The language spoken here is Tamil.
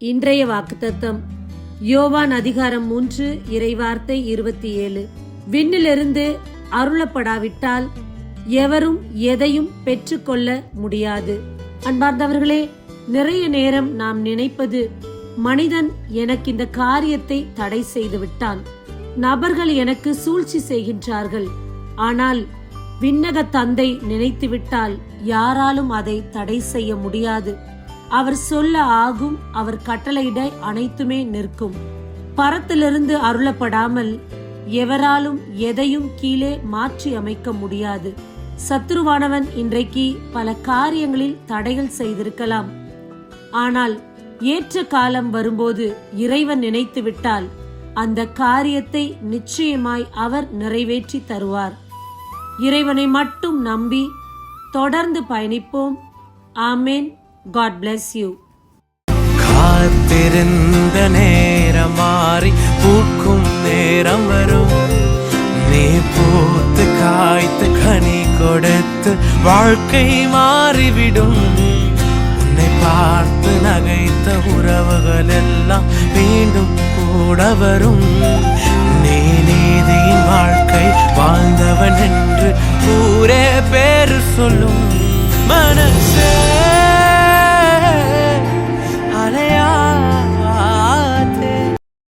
இன்றைய வாக்குத்தத்தம் யோவான் அதிகாரம் 3 இறைவார்த்தை 27. விண்ணிலிருந்து அருளப்படாவிட்டால் எவரும் எதையும் பெற்றுக்கொள்ள முடியாது. அன்பார்ந்தவர்களே, நிறைய நேரம் நாம் நினைப்பது, மனிதன் எனக்கு இந்த காரியத்தை தடை செய்து விட்டான், நபர்கள் எனக்கு சூழ்ச்சி செய்கின்றார்கள். ஆனால் விண்ணக தந்தை நினைத்துவிட்டால் யாராலும் அதை தடை செய்ய முடியாது. அவர் சொல்ல ஆகும், அவர் கட்டளையிட அனைத்துமே நிற்கும். பரத்திலிருந்து அருளப்படாமல் எவராலும் எதையும் கீழே மாற்றி அமைக்க முடியாது. சத்துருவானவன் இன்றைக்கு பல காரியங்களில் தடைகள் செய்திருக்கலாம். ஆனால் ஏற்ற காலம் வரும்போது இறைவன் நினைத்துவிட்டால் அந்த காரியத்தை நிச்சயமாய் அவர் நிறைவேற்றி தருவார். இறைவனை மட்டும் நம்பி தொடர்ந்து பயணிப்போம். ஆமேன். God bless you. காத்திருந்த நேரம் மாறி பூக்கும் நேரம் வரும். நீ பூத்து காய்த்து கனி கொடுத்து வாழ்க்கை மாறிவிடும். உன்னை பார்த்து நகைத்த உறவுகள் எல்லாம் மீண்டும் கூட வரும். நீ நீதியின் வாழ்க்கை வாழ்ந்தவன் என்று ஊரே பேரு சொல்லும். மனசே